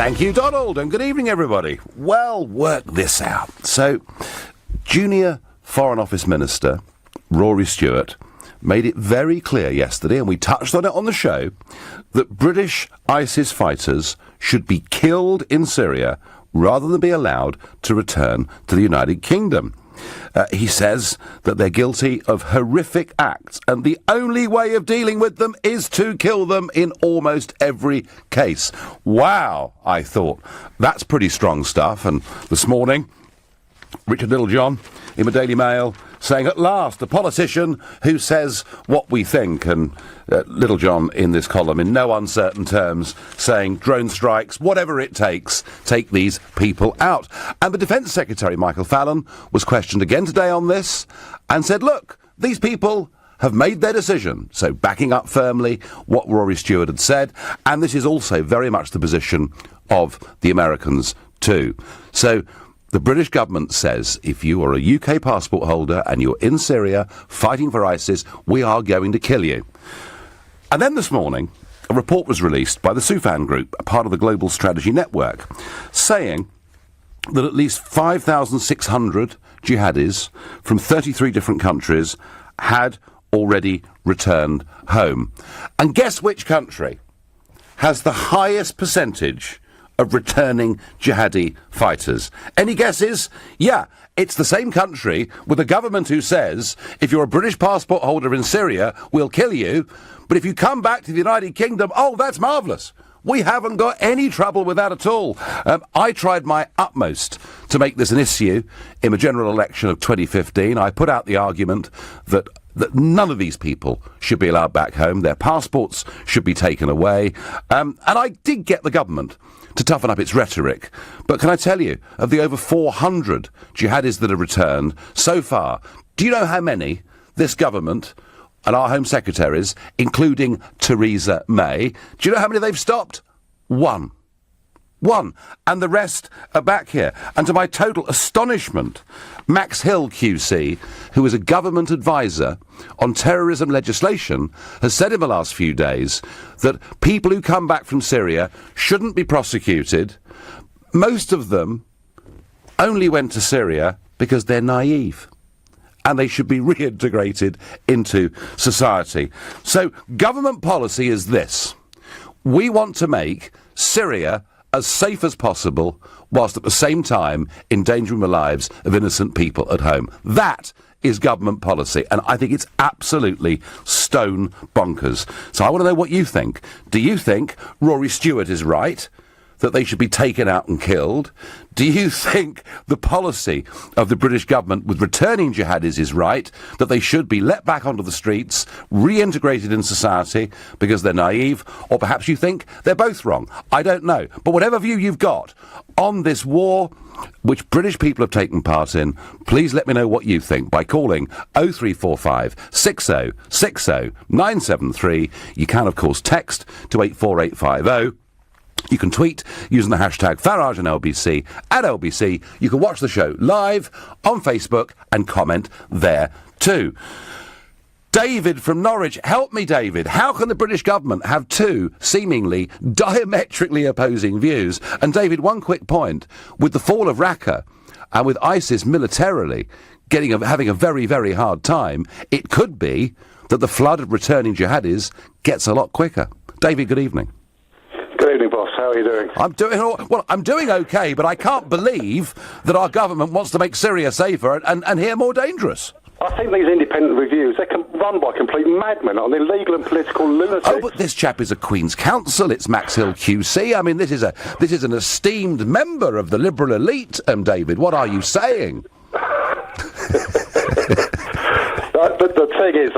Thank you, Donald, and good evening, everybody. Well, work this out. So, Junior Foreign Office Minister Rory Stewart made it very clear yesterday, and we touched on it on the show, that British ISIS fighters should be killed in Syria rather than be allowed to return to the United Kingdom. He says that they're guilty of horrific acts, and the only way of dealing with them is to kill them in almost every case. Wow, I thought. That's pretty strong stuff. And this morning, Richard Littlejohn in the Daily Mail saying, at last, a politician who says what we think. And Littlejohn in this column, in no uncertain terms, saying drone strikes, whatever it takes, take these people out. And the Defence Secretary, Michael Fallon, was questioned again today on this and said, look, these people have made their decision. So backing up firmly what Rory Stewart had said. And this is also very much the position of the Americans too. So the British government says, if you are a UK passport holder and you're in Syria fighting for ISIS, we are going to kill you. And then this morning, a report was released by the Soufan Group, a part of the Global Strategy Network, saying that at least 5,600 jihadis from 33 different countries had already returned home. And guess which country has the highest percentage of returning jihadi fighters? Any guesses? Yeah, it's the same country with a government who says, if you're a British passport holder in Syria, we'll kill you, but if you come back to the United Kingdom, oh, that's marvellous. We haven't got any trouble with that at all. I tried my utmost to make this an issue in the general election of 2015. I put out the argument that none of these people should be allowed back home. Their passports should be taken away. And I did get the government to toughen up its rhetoric. But can I tell you, of the over 400 jihadis that have returned so far, do you know how many this government and our Home Secretaries, including Theresa May, do you know how many they've stopped? One. And the rest are back here. And to my total astonishment, Max Hill QC, who is a government advisor on terrorism legislation, has said in the last few days that people who come back from Syria shouldn't be prosecuted. Most of them only went to Syria because they're naive, and they should be reintegrated into society. So government policy is this. We want to make Syria as safe as possible, whilst at the same time endangering the lives of innocent people at home. That is government policy, and I think it's absolutely stone bonkers. So I want to know what you think. Do you think Rory Stewart is right, that they should be taken out and killed? Do you think the policy of the British government with returning jihadis is right, that they should be let back onto the streets, reintegrated in society because they're naive? Or perhaps you think they're both wrong. I don't know. But whatever view you've got on this war, which British people have taken part in, please let me know what you think by calling 0345 60 60 973. You can, of course, text to 84850. You can tweet using the hashtag Farage and LBC at LBC. You can watch the show live on Facebook and comment there too. David from Norwich. Help me, David. How can the British government have two seemingly diametrically opposing views? And David, one quick point. With the fall of Raqqa and with ISIS militarily having a very, very hard time, it could be that the flood of returning jihadis gets a lot quicker. David, good evening. Good evening, boss. How are you doing? I'm doing okay, but I can't believe that our government wants to make Syria safer and here more dangerous. I think these independent reviews, they can run by complete madmen on illegal and political lunatics. Oh, but this chap is a Queen's Counsel. It's Max Hill QC. I mean, this is an esteemed member of the liberal elite, David. What are you saying? But the thing is,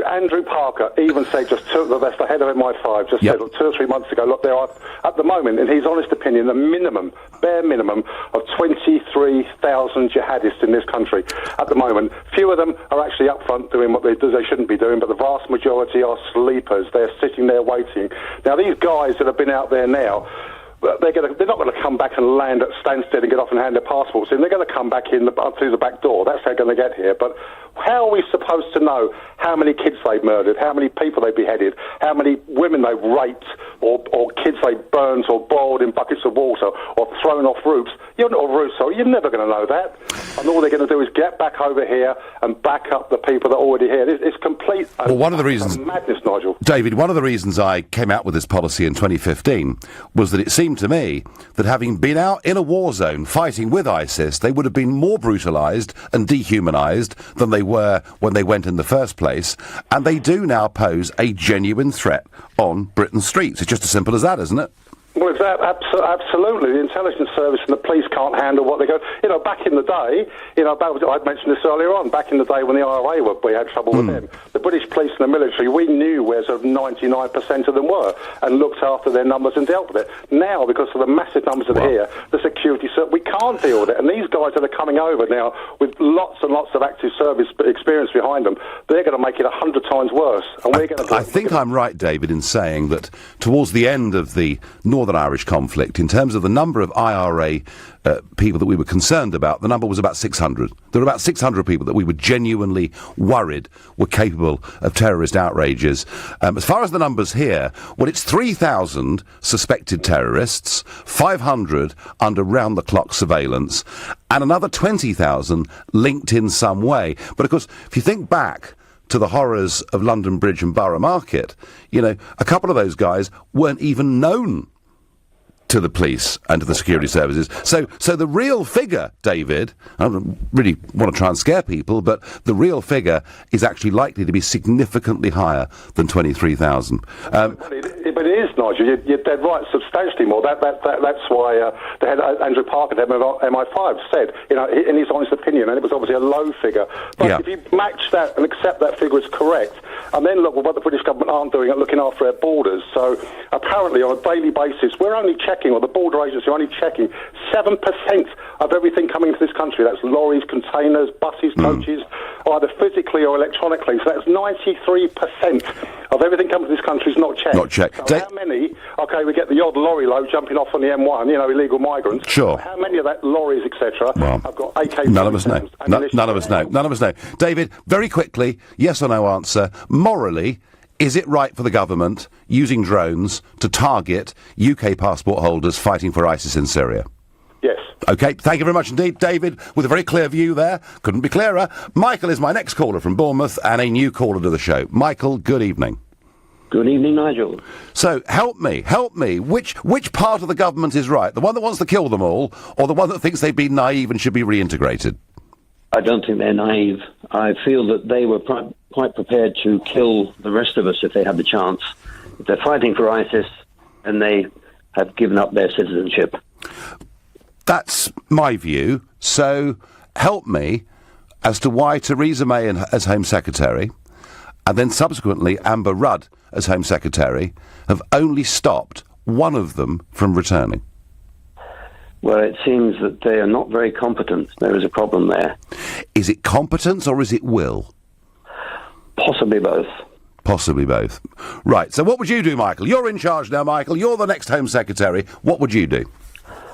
Andrew Parker even said that's the head of MI5, said 2 or 3 months ago, look, there are, at the moment, in his honest opinion, the bare minimum of 23,000 jihadists in this country at the moment. Few of them are actually up front doing what they shouldn't be doing, but the vast majority are sleepers. They're sitting there waiting. Now, these guys that have been out there now, they're not going to come back and land at Stansted and get off and hand their passports in. They're going to come back in through the back door. That's how they're going to get here. But how are we supposed to know how many kids they've murdered, how many people they've beheaded, how many women they've raped, or kids they burnt or boiled in buckets of water or thrown off roofs. You're never going to know that. And all they're going to do is get back over here and back up the people that are already here. It's complete one of the reasons, madness, Nigel. David, one of the reasons I came out with this policy in 2015 was that it seemed to me that having been out in a war zone fighting with ISIS, they would have been more brutalised and dehumanised than they were when they went in the first place, and they do now pose a genuine threat on Britain's streets. It's just as simple as that, isn't it? Well, it's that, absolutely. The intelligence service and the police can't handle what they go. Back in the day, I mentioned this earlier on, back in the day when the IRA we had trouble with them, the British police and the military, we knew where sort of 99% of them were and looked after their numbers and dealt with it. Now, because of the massive numbers that are here, the security service, we can't deal with it. And these guys that are coming over now with lots and lots of active service experience behind them, they're going to make it 100 times worse. And we're going to. I think I'm right, David, in saying that towards the end of the Northern Irish conflict, in terms of the number of IRA people that we were concerned about, the number was about 600. There were about 600 people that we were genuinely worried were capable of terrorist outrages. As far as the numbers here, well, it's 3,000 suspected terrorists, 500 under round-the-clock surveillance, and another 20,000 linked in some way. But, of course, if you think back to the horrors of London Bridge and Borough Market, a couple of those guys weren't even known to the police and to the security services. So the real figure, David, I don't really want to try and scare people, but the real figure is actually likely to be significantly higher than 23,000. But it is, Nigel. You're dead right. Substantially more. That's why the head Andrew Parker, head of MI5, said, in his honest opinion, and it was obviously a low figure. But if you match that and accept that figure as correct, and then look at what the British government aren't doing at looking after their borders. So apparently, on a daily basis, we're only checking, or the border agency are only checking 7% of everything coming into this country. That's lorries, containers, buses, coaches, either physically or electronically. So that's 93% of everything coming to this country is not checked. Not checked. So how many? Okay, we get the odd lorry load jumping off on the M1, illegal migrants. Sure. How many of that lorries, etc., have got AK? None of us know. None of us know. None of us know. David, very quickly, yes or no answer. Morally, is it right for the government using drones to target UK passport holders fighting for ISIS in Syria? Yes. OK, thank you very much indeed, David, with a very clear view there. Couldn't be clearer. Michael is my next caller from Bournemouth and a new caller to the show. Michael, good evening. Good evening, Nigel. So, help me. Which part of the government is right? The one that wants to kill them all, or the one that thinks they've been naive and should be reintegrated? I don't think they're naive. I feel that they were quite prepared to kill the rest of us if they had the chance. If they're fighting for ISIS, and they have given up their citizenship. That's my view. So, help me as to why Theresa May as Home Secretary, and then subsequently Amber Rudd as Home Secretary, have only stopped one of them from returning. Well, it seems that they are not very competent. There is a problem there. Is it competence or is it will? Possibly both. Possibly both. Right, so what would you do, Michael? You're in charge now, Michael. You're the next Home Secretary. What would you do?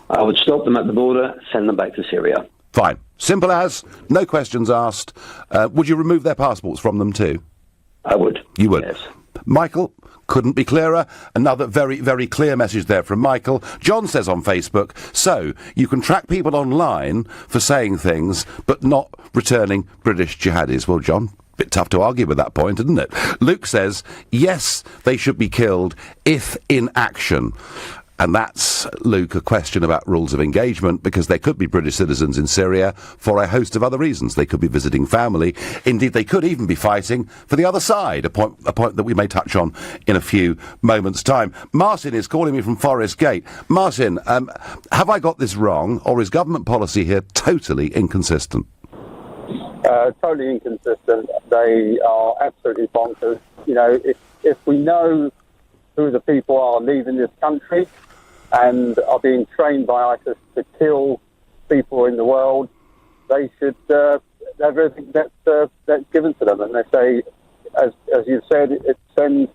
I would stop them at the border, send them back to Syria. Fine. Simple as, no questions asked. Would you remove their passports from them too? I would. You would? Yes. Michael, couldn't be clearer. Another very, very clear message there from Michael. John says on Facebook, so you can track people online for saying things, but not returning British jihadis. Well, John, bit tough to argue with that point, isn't it? Luke says, yes, they should be killed if in action. And that's, Luke, a question about rules of engagement, because there could be British citizens in Syria for a host of other reasons. They could be visiting family. Indeed, they could even be fighting for the other side, a point that we may touch on in a few moments' time. Martin is calling me from Forest Gate. Martin, have I got this wrong, or is government policy here totally inconsistent? Totally inconsistent. They are absolutely bonkers. If we know who the people are leaving this country and are being trained by ISIS to kill people in the world, they should have everything that's given to them. And they say, as you said, it sends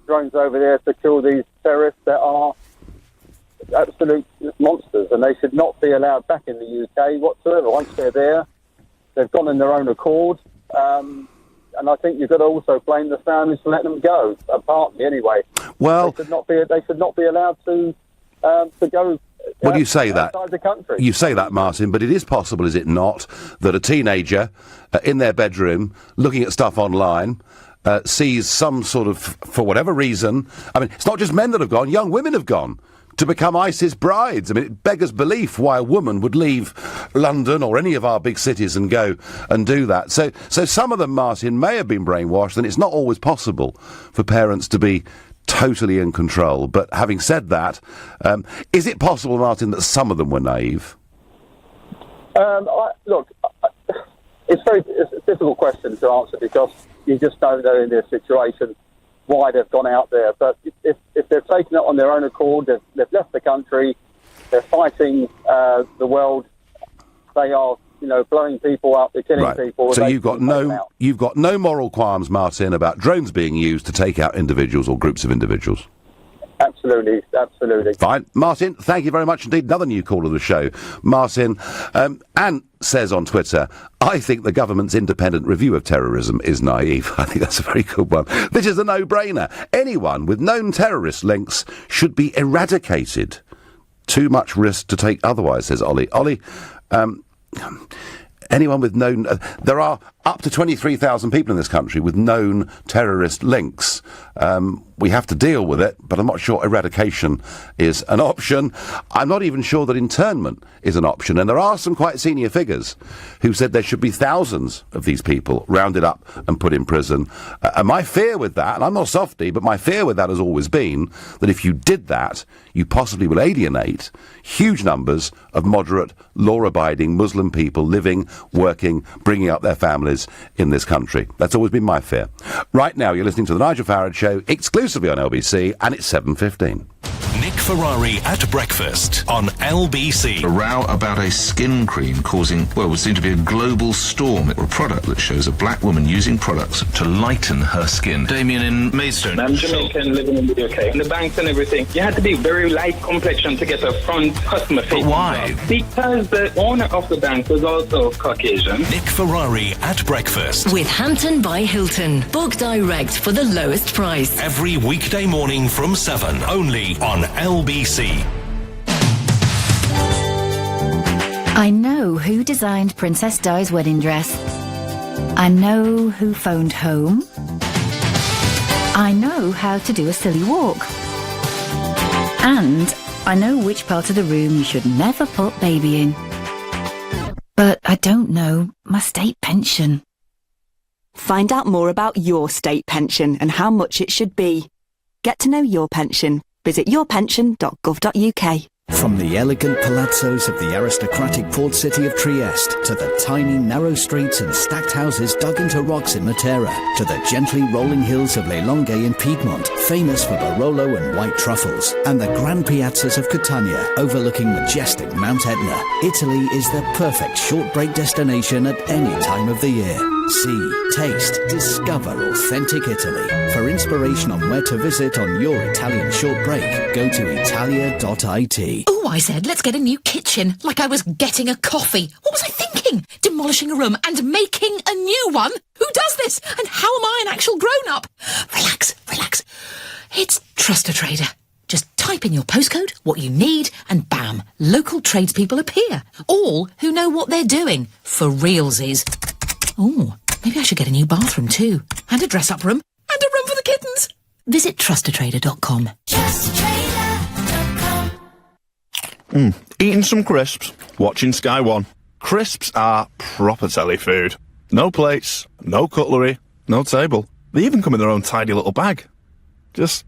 drones over there to kill these terrorists that are absolute monsters, and they should not be allowed back in the UK whatsoever. Once they're there, they've gone in their own accord. And I think you've got to also blame the families for letting them go, partly anyway. Well, they should not be allowed to go. Well, you say that. Outside the country. You say that, Martin, but it is possible, is it not, that a teenager in their bedroom looking at stuff online sees some sort of, for whatever reason, I mean, it's not just men that have gone, young women have gone to become ISIS brides. I mean, it beggars belief why a woman would leave London or any of our big cities and go and do that. So some of them, Martin, may have been brainwashed, and it's not always possible for parents to be totally in control. But having said that, is it possible, Martin, that some of them were naive? It's a difficult question to answer because you just don't know in their situation why they've gone out there. But if they've taken it on their own accord, they've left the country, they're fighting the world, they are, blowing people up, they're killing people. So you've got no moral qualms, Martin, about drones being used to take out individuals or groups of individuals? Absolutely. Fine. Martin, thank you very much indeed. Another new caller to the show. Martin, Ant says on Twitter, I think the government's independent review of terrorism is naive. I think that's a very good one. This is a no-brainer. Anyone with known terrorist links should be eradicated. Too much risk to take otherwise, says Ollie. Ollie, anyone with known... there are up to 23,000 people in this country with known terrorist links. We have to deal with it, but I'm not sure eradication is an option. I'm not even sure that internment is an option. And there are some quite senior figures who said there should be thousands of these people rounded up and put in prison. And my fear with that, and I'm not a softie, but my fear with that has always been that if you did that, you possibly will alienate huge numbers of moderate, law-abiding Muslim people living, working, bringing up their families in this country. That's always been my fear. Right now, you're listening to the Nigel Farage Show, exclusively on LBC, and it's 7:15. Nick Ferrari at breakfast on LBC. A row about a skin cream causing, what seemed to be a global storm. A product that shows a black woman using products to lighten her skin. Damien in Maidstone. I'm Jamaican, living in the UK. In the banks and everything, you had to be very light complexion to get a front customer facing. But why? Job. Because the owner of the bank was also Caucasian. Nick Ferrari at breakfast. With Hampton by Hilton. Book direct for the lowest price. Every weekday morning from 7, only on LBC. I know who designed Princess Di's wedding dress. I know who phoned home. I know how to do a silly walk. And I know which part of the room you should never put baby in. But I don't know my state pension. Find out more about your state pension and how much it should be. Get to know your pension. Visit yourpension.gov.uk. From the elegant palazzos of the aristocratic port city of Trieste to the tiny narrow streets and stacked houses dug into rocks in Matera to the gently rolling hills of Le Longhe in Piedmont, famous for Barolo and white truffles, and the grand piazzas of Catania overlooking majestic Mount Etna, Italy is the perfect short break destination at any time of the year. See, taste, discover authentic Italy. For inspiration on where to visit on your Italian short break, go to italia.it. Oh, I said, let's get a new kitchen, like I was getting a coffee. What was I thinking? Demolishing a room and making a new one? Who does this? And how am I an actual grown-up? Relax. It's Trust a Trader. Just type in your postcode, what you need, and bam, local tradespeople appear. All who know what they're doing. For realsies. Oh, maybe I should get a new bathroom too. And a dress-up room. And a room for the kittens. Visit trustatrader.com. Eating some crisps, watching Sky One. Crisps are proper telly food. No plates, no cutlery, no table. They even come in their own tidy little bag. Just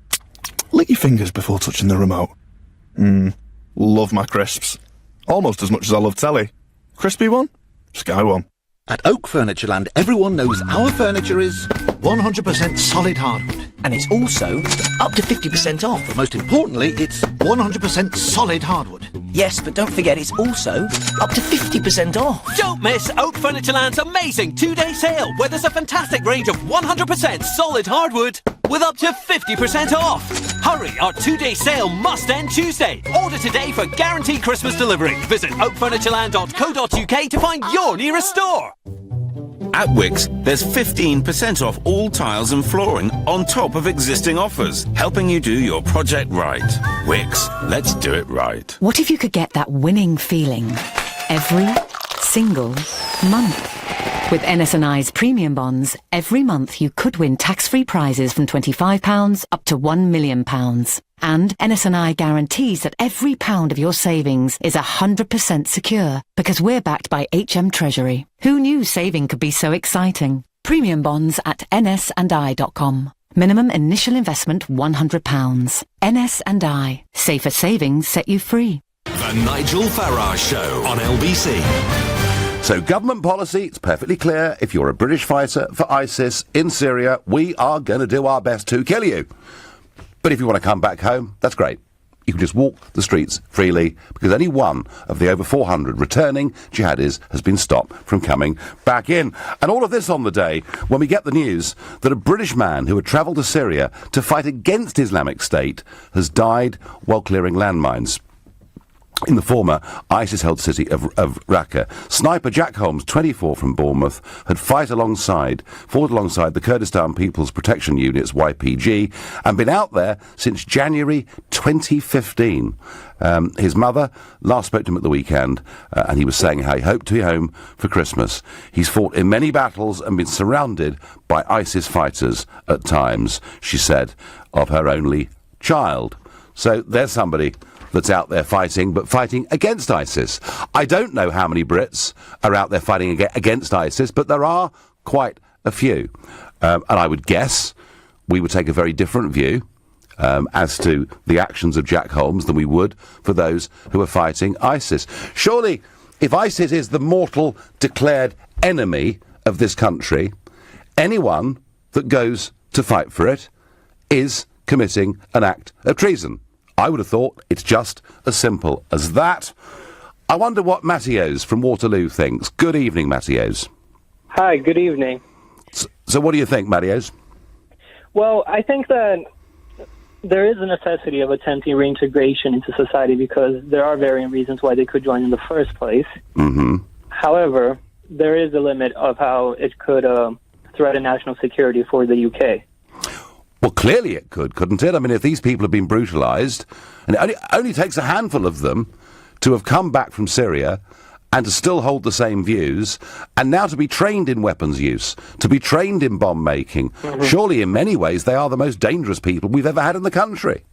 lick your fingers before touching the remote. Love my crisps. Almost as much as I love telly. Crispy one, Sky One. At Oak Furnitureland, everyone knows our furniture is 100% solid hardwood. And it's also up to 50% off. But most importantly, it's 100% solid hardwood. Yes, but don't forget it's also up to 50% off. Don't miss Oak Furnitureland's amazing 2-day sale, where there's a fantastic range of 100% solid hardwood with up to 50% off. Hurry, our 2-day sale must end Tuesday. Order today for guaranteed Christmas delivery. Visit oakfurnitureland.co.uk to find your nearest store. At Wix, there's 15% off all tiles and flooring on top of existing offers, helping you do your project right. Wix, let's do it right. What if you could get that winning feeling every single month? With NS&I's premium bonds, every month you could win tax-free prizes from £25 up to £1 million. And NS&I guarantees that every pound of your savings is 100% secure because we're backed by HM Treasury. Who knew saving could be so exciting? Premium bonds at nsandi.com. Minimum initial investment £100. NS&I. Safer savings set you free. The Nigel Farage Show on LBC. So government policy, it's perfectly clear. If you're a British fighter for ISIS in Syria, we are going to do our best to kill you. But if you want to come back home, that's great. You can just walk the streets freely because only one of the over 400 returning jihadis has been stopped from coming back in. And all of this on the day when we get the news that a British man who had travelled to Syria to fight against Islamic State has died while clearing landmines in the former ISIS-held city of Raqqa. Sniper Jack Holmes, 24, from Bournemouth, had fought alongside the Kurdistan People's Protection Units, YPG, and been out there since January 2015. His mother last spoke to him at the weekend, and he was saying how he hoped to be home for Christmas. He's fought in many battles and been surrounded by ISIS fighters at times, she said, of her only child. So there's somebody that's out there fighting, but fighting against ISIS. I don't know how many Brits are out there fighting against ISIS, but there are quite a few. And I would guess we would take a very different view as to the actions of Jack Holmes than we would for those who are fighting ISIS. Surely, if ISIS is the mortal declared enemy of this country, anyone that goes to fight for it is committing an act of treason. I would have thought it's just as simple as that. I wonder what Mattios from Waterloo thinks. Good evening, Mattios. Hi, good evening. So what do you think, Mattios? Well, I think that there is a necessity of attempting reintegration into society because there are varying reasons why they could join in the first place. Mm-hmm. However, there is a limit of how it could threaten national security for the UK. Well, clearly it could, couldn't it? I mean, if these people have been brutalised, and it only takes a handful of them to have come back from Syria and to still hold the same views, and now to be trained in weapons use, to be trained in bomb making. Mm-hmm. Surely, in many ways, they are the most dangerous people we've ever had in the country.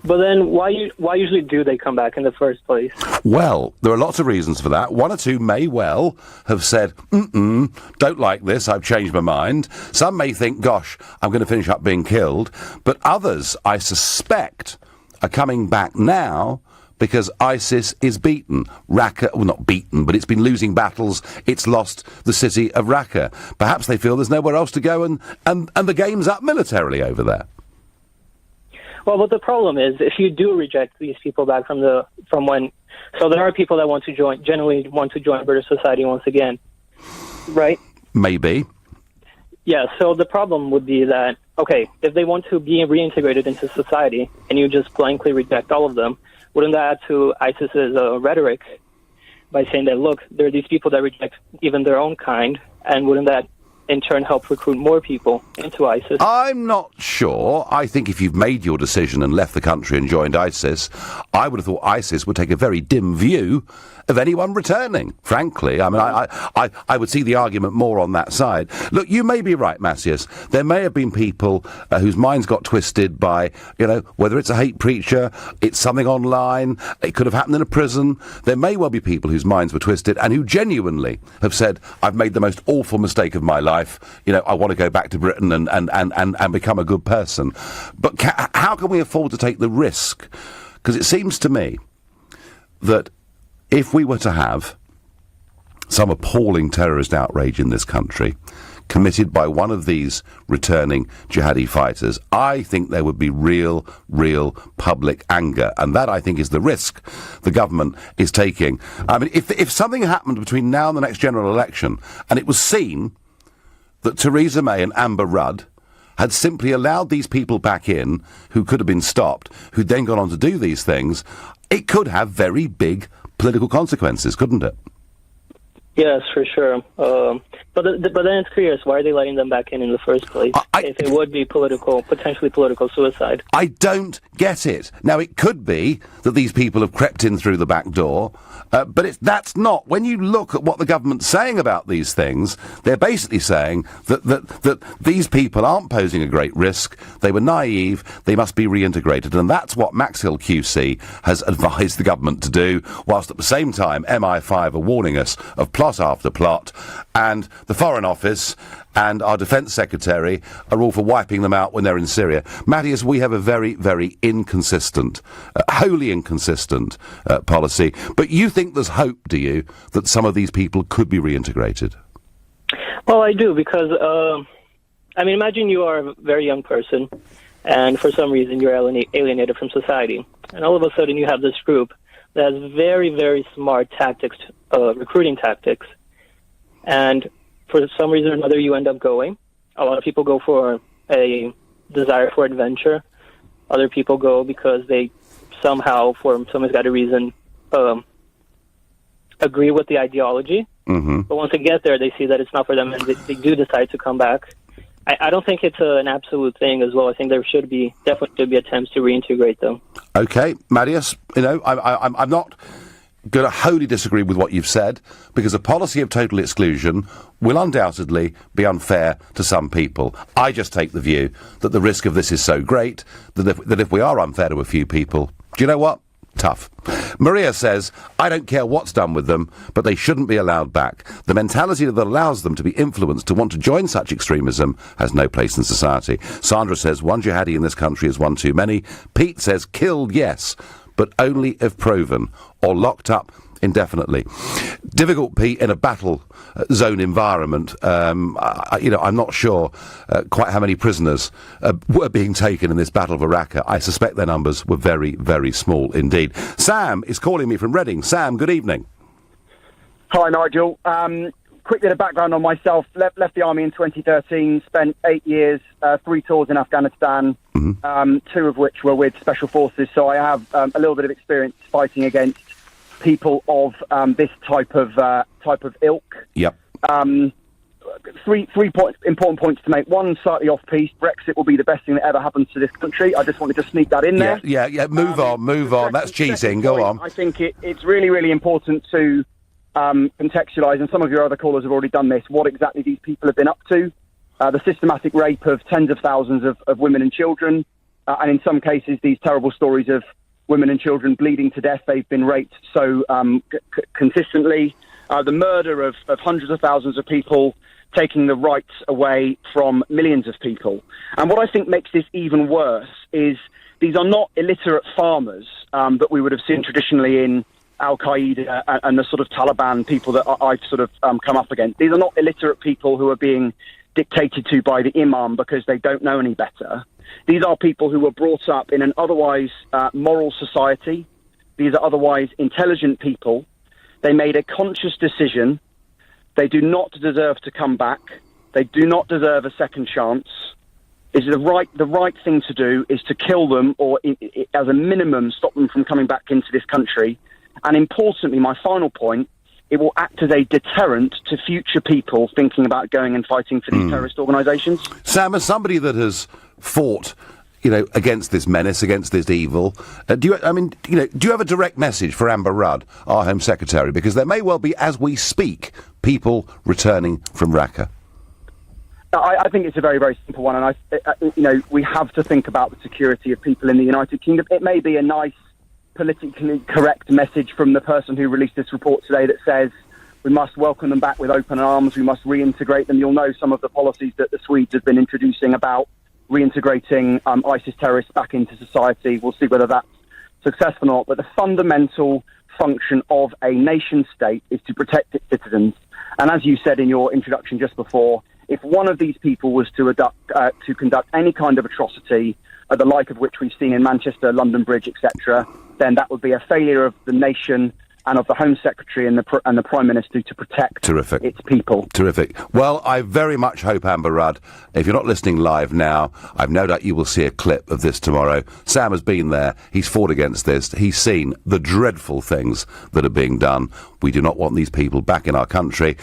But then why usually do they come back in the first place? Well, there are lots of reasons for that. One or two may well have said, don't like this, I've changed my mind. Some may think, gosh, I'm going to finish up being killed. But others, I suspect, are coming back now because ISIS is beaten. Raqqa, well, not beaten, but it's been losing battles. It's lost the city of Raqqa. Perhaps they feel there's nowhere else to go and the game's up militarily over there. Well, but the problem is, if you do reject these people back so there are people that generally want to join British society once again, right? Maybe. Yeah, so the problem would be that, okay, if they want to be reintegrated into society and you just blankly reject all of them, wouldn't that add to ISIS's rhetoric by saying that, look, there are these people that reject even their own kind, and wouldn't that in turn help recruit more people into ISIS? I'm not sure. I think if you've made your decision and left the country and joined ISIS, I would have thought ISIS would take a very dim view of anyone returning, frankly. I mean, I would see the argument more on that side. Look, you may be right, Matthias. There may have been people whose minds got twisted by, whether it's a hate preacher, it's something online, it could have happened in a prison. There may well be people whose minds were twisted and who genuinely have said, I've made the most awful mistake of my life. I want to go back to Britain and become a good person. But how can we afford to take the risk? Because it seems to me that if we were to have some appalling terrorist outrage in this country committed by one of these returning jihadi fighters, I think there would be real public anger. And that, I think, is the risk the government is taking. I mean, if something happened between now and the next general election, and it was seen that Theresa May and Amber Rudd had simply allowed these people back in who could have been stopped, who'd then gone on to do these things, it could have very big political consequences, couldn't it? Yes, for sure. But then it's curious, why are they letting them back in the first place? If it would be potentially political suicide. I don't get it. Now, it could be that these people have crept in through the back door, but that's not. When you look at what the government's saying about these things, they're basically saying that these people aren't posing a great risk, they were naive, they must be reintegrated, and that's what Max Hill QC has advised the government to do, whilst at the same time MI5 are warning us of plot after plot, and the Foreign Office and our Defence Secretary are all for wiping them out when they're in Syria. Matthias, we have a very, very inconsistent, wholly inconsistent policy. But you think there's hope, do you, that some of these people could be reintegrated? Well, I do, because, imagine you are a very young person, and for some reason you're alienated from society. And all of a sudden you have this group that has very, very smart tactics, recruiting tactics, and for some reason or another, you end up going. A lot of people go for a desire for adventure. Other people go because they somehow, for some misguided reason, agree with the ideology. Mm-hmm. But once they get there, they see that it's not for them, and they do decide to come back. I don't think it's an absolute thing as well. I think there definitely should be attempts to reintegrate them. Okay, Matthias, I'm not going to wholly disagree with what you've said, because a policy of total exclusion will undoubtedly be unfair to some people. I just take the view that the risk of this is so great that if we are unfair to a few people, do you know what? Tough. Maria says, I don't care what's done with them, but they shouldn't be allowed back. The mentality that allows them to be influenced to want to join such extremism has no place in society. Sandra says, one jihadi in this country is one too many. Pete says, killed, yes, but only if proven, or locked up indefinitely. Difficult, Pete, in a battle zone environment. I'm not sure quite how many prisoners were being taken in this Battle of Raqqa. I suspect their numbers were very, very small indeed. Sam is calling me from Reading. Sam, good evening. Hi, Nigel. Quick bit of background on myself. Left the army in 2013, spent 8 years, 3 tours in Afghanistan, 2 of which were with Special Forces, so I have a little bit of experience fighting against people of this type of ilk. Yep. 3 important points to make. One, slightly off-piece. Brexit will be the best thing that ever happens to this country. I just wanted to sneak that in there. Yeah. Move on. That's cheating. Go on. I think it's really, really important to contextualise, and some of your other callers have already done this, what exactly these people have been up to. The systematic rape of tens of thousands of women and children, and in some cases these terrible stories of women and children bleeding to death. They've been raped so consistently. The murder of hundreds of thousands of people, taking the rights away from millions of people. And what I think makes this even worse is these are not illiterate farmers that we would have seen traditionally in Al-Qaeda and the sort of Taliban people that I've sort of come up against. These are not illiterate people who are being dictated to by the imam because they don't know any better. These are people who were brought up in an otherwise moral society. These are otherwise intelligent people. They made a conscious decision. They do not deserve to come back. They do not deserve a second chance. The right thing to do is to kill them, or as a minimum stop them from coming back into this country. And importantly, my final point, it will act as a deterrent to future people thinking about going and fighting for these terrorist organisations. Sam, as somebody that has fought, against this menace, against this evil, do you have a direct message for Amber Rudd, our Home Secretary? Because there may well be, as we speak, people returning from Raqqa. I think it's a very, very simple one, and we have to think about the security of people in the United Kingdom. It may be a nice, politically correct message from the person who released this report today that says we must welcome them back with open arms, we must reintegrate them. You'll know some of the policies that the Swedes have been introducing about reintegrating ISIS terrorists back into society. We'll see whether that's successful or not. But the fundamental function of a nation state is to protect its citizens. And as you said in your introduction just before, if one of these people was to conduct any kind of atrocity, the like of which we've seen in Manchester, London Bridge, etc., then that would be a failure of the nation and of the Home Secretary and the Prime Minister to protect its people. Terrific. Well, I very much hope, Amber Rudd, if you're not listening live now, I've no doubt you will see a clip of this tomorrow. Sam has been there. He's fought against this. He's seen the dreadful things that are being done. We do not want these people back in our country.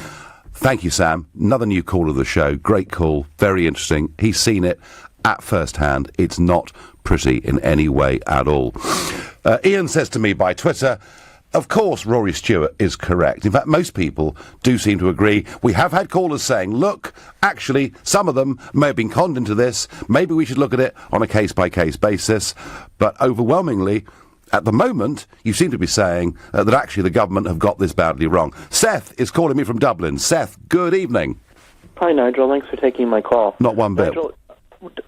Thank you, Sam. Another new call of the show. Great call. Very interesting. He's seen it at first hand. It's not pretty in any way at all. Ian says to me by Twitter, of course Rory Stewart is correct. In fact, most people do seem to agree. We have had callers saying, look, actually, some of them may have been conned into this. Maybe we should look at it on a case-by-case basis. But overwhelmingly, at the moment, you seem to be saying that actually the government have got this badly wrong. Seth is calling me from Dublin. Seth, good evening. Hi, Nigel. Thanks for taking my call. Not one bit. Nigel,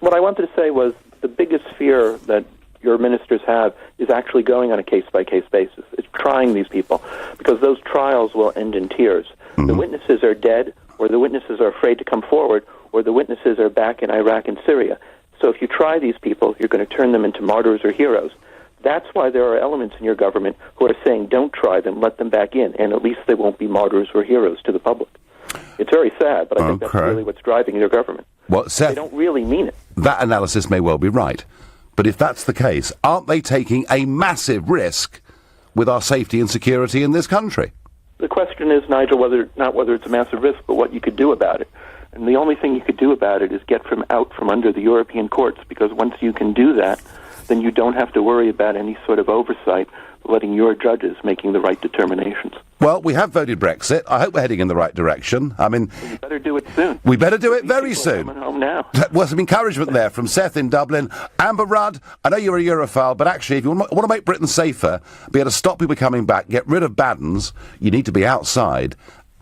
what I wanted to say was the biggest fear that your ministers have is actually going on a case-by-case basis. It's trying these people, because those trials will end in tears. The witnesses are dead, or the witnesses are afraid to come forward, or the witnesses are back in Iraq and Syria. So if you try these people, you're going to turn them into martyrs or heroes. That's why there are elements in your government who are saying, don't try them, let them back in, and at least they won't be martyrs or heroes to the public. It's very sad, but I think that's really what's driving your government. Well, Seth, they don't really mean it. That analysis may well be right. But if that's the case, aren't they taking a massive risk with our safety and security in this country? The question is, Nigel, not whether it's a massive risk, but what you could do about it. And the only thing you could do about it is get out from under the European courts, because once you can do that, then you don't have to worry about any sort of oversight, letting your judges making the right determinations. Well, we have voted Brexit. I hope we're heading in the right direction. I mean, you better do it soon. We better do it very soon. Coming home now. Well, some encouragement there from Seth in Dublin. Amber Rudd, I know you're a Europhile, but actually, if you want to make Britain safer, be able to stop people coming back, get rid of bad uns, you need to be outside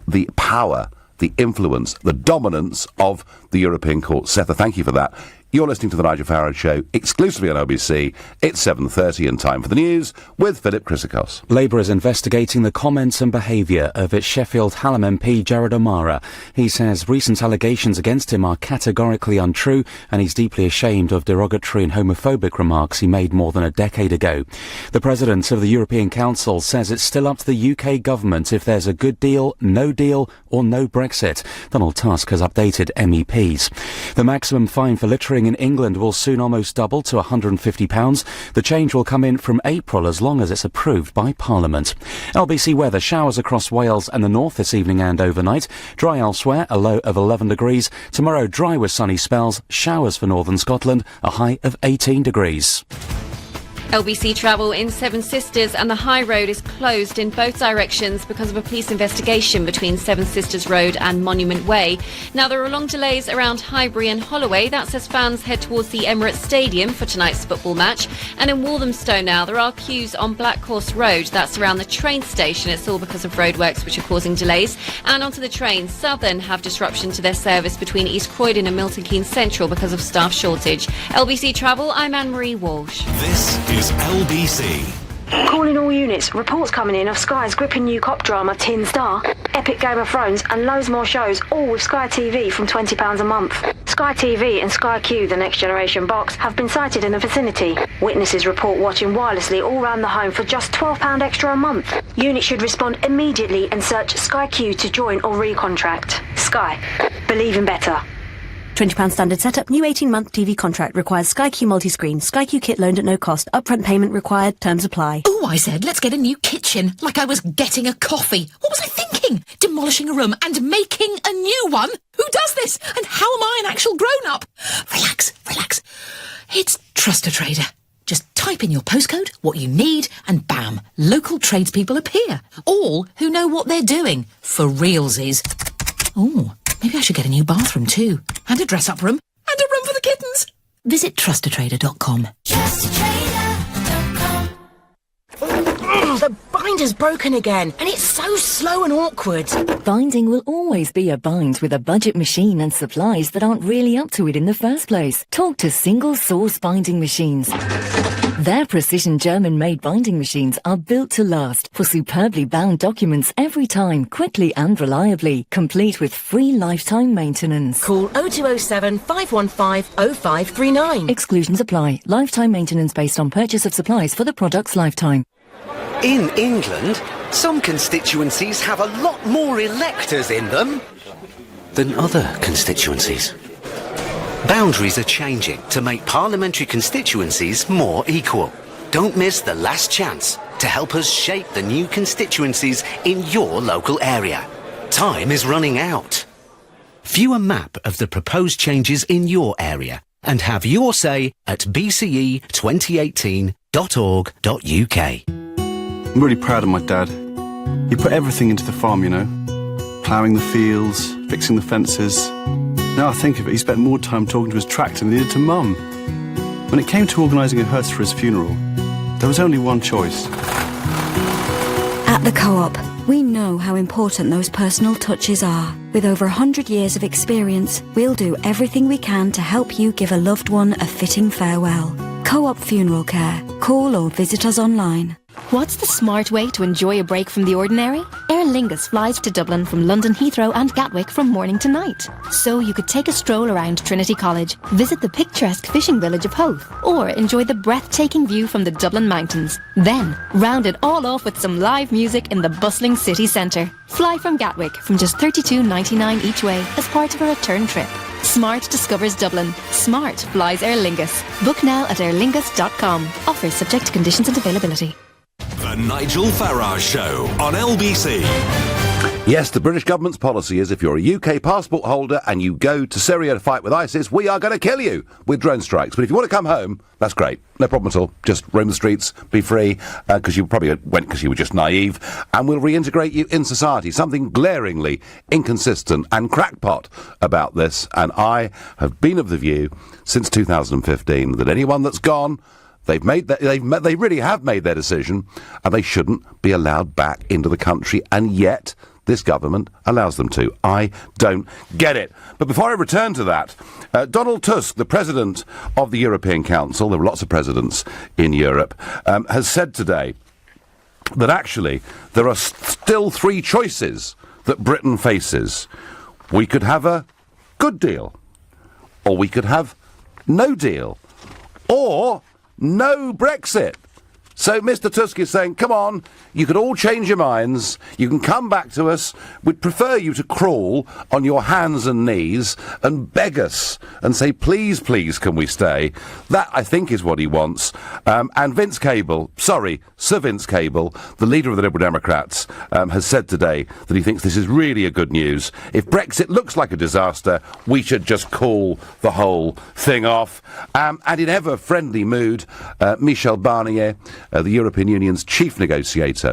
the power, the influence, the dominance of the European Court. Seth, thank you for that. You're listening to The Nigel Farage Show, exclusively on LBC. It's 7:30 and time for the news with Philip Chrysikos. Labour is investigating the comments and behaviour of its Sheffield Hallam MP Jared O'Mara. He says recent allegations against him are categorically untrue, and he's deeply ashamed of derogatory and homophobic remarks he made more than a decade ago. The President of the European Council says it's still up to the UK government if there's a good deal, no deal or no Brexit. Donald Tusk has updated MEPs. The maximum fine for littering in England will soon almost double to £150. The change will come in from April as long as it's approved by Parliament. LBC weather, showers across Wales and the north this evening and overnight. Dry elsewhere, a low of 11 degrees. Tomorrow dry with sunny spells, showers for northern Scotland, a high of 18 degrees. LBC travel in Seven Sisters and the High Road is closed in both directions because of a police investigation between Seven Sisters Road and Monument Way. Now, there are long delays around Highbury and Holloway. That's as fans head towards the Emirates Stadium for tonight's football match. And in Walthamstow now, there are queues on Black Horse Road. That's around the train station. It's all because of roadworks which are causing delays. And onto the train, Southern have disruption to their service between East Croydon and Milton Keynes Central because of staff shortage. LBC Travel, I'm Anne-Marie Walsh. This is LBC. Calling all units. Reports coming in of Sky's gripping new cop drama Tin Star, epic Game of Thrones and loads more shows, all with Sky TV from £20 a month. Sky TV and Sky Q, the Next Generation box, have been sighted in the vicinity. Witnesses report watching wirelessly all round the home for just £12 extra a month. Units should respond immediately and search Sky Q to join or recontract. Sky. Believe in better. £20 standard setup, new 18-month TV contract requires Sky Q multi-screen. Sky Q kit loaned at no cost. Upfront payment required. Terms apply. Oh, I said, let's get a new kitchen, like I was getting a coffee. What was I thinking? Demolishing a room and making a new one? Who does this? And how am I an actual grown-up? Relax, relax. It's Trust a Trader. Just type in your postcode, what you need, and bam, local tradespeople appear. All who know what they're doing. For realsies. Oh, maybe I should get a new bathroom too. And a dress-up room. And a room for the kittens. Visit trustatrader.com. The binder's broken again, and it's so slow and awkward. Binding will always be a bind with a budget machine and supplies that aren't really up to it in the first place. Talk to Single Source Binding Machines. Their precision German-made binding machines are built to last for superbly bound documents every time, quickly and reliably, complete with free lifetime maintenance. Call 0207 515 0539. Exclusions apply. Lifetime maintenance based on purchase of supplies for the product's lifetime. In England, some constituencies have a lot more electors in them than other constituencies. Boundaries are changing to make parliamentary constituencies more equal. Don't miss the last chance to help us shape the new constituencies in your local area. Time is running out. View a map of the proposed changes in your area and have your say at bce2018.org.uk. I'm really proud of my dad. He put everything into the farm, you know. Ploughing the fields, fixing the fences. Now I think of it, he spent more time talking to his tractor than he did to Mum. When it came to organising a hearse for his funeral, there was only one choice. At the Co-op, we know how important those personal touches are. With over 100 years of experience, we'll do everything we can to help you give a loved one a fitting farewell. Co-op Funeral Care. Call or visit us online. What's the smart way to enjoy a break from the ordinary? Aer Lingus flies to Dublin from London Heathrow and Gatwick from morning to night. So you could take a stroll around Trinity College, visit the picturesque fishing village of Howth, or enjoy the breathtaking view from the Dublin mountains. Then, round it all off with some live music in the bustling city centre. Fly from Gatwick from just $32.99 each way as part of a return trip. Smart discovers Dublin. Smart flies Aer Lingus. Book now at airlingus.com. Offers subject to conditions and availability. The Nigel Farage Show on LBC. Yes, the British government's policy is if you're a UK passport holder and you go to Syria to fight with ISIS, we are going to kill you with drone strikes. But if you want to come home, that's great. No problem at all. Just roam the streets, be free, because you probably went because you were just naive, and we'll reintegrate you in society. Something glaringly inconsistent and crackpot about this, and I have been of the view since 2015 that anyone that's gone, they really have made their decision, and they shouldn't be allowed back into the country, and yet this government allows them to. I don't get it. But before I return to that, Donald Tusk, the president of the European Council, there were lots of presidents in Europe, has said today that actually there are still three choices that Britain faces. We could have a good deal, or we could have no deal, or no Brexit. So Mr Tusk is saying, come on, you could all change your minds, you can come back to us, we'd prefer you to crawl on your hands and knees and beg us and say, please, please, can we stay? That, I think, is what he wants. And Vince Cable, Sir Vince Cable, the leader of the Liberal Democrats, has said today that he thinks this is really a good news. If Brexit looks like a disaster, we should just call the whole thing off. And in ever-friendly mood, Michel Barnier, the European Union's chief negotiator,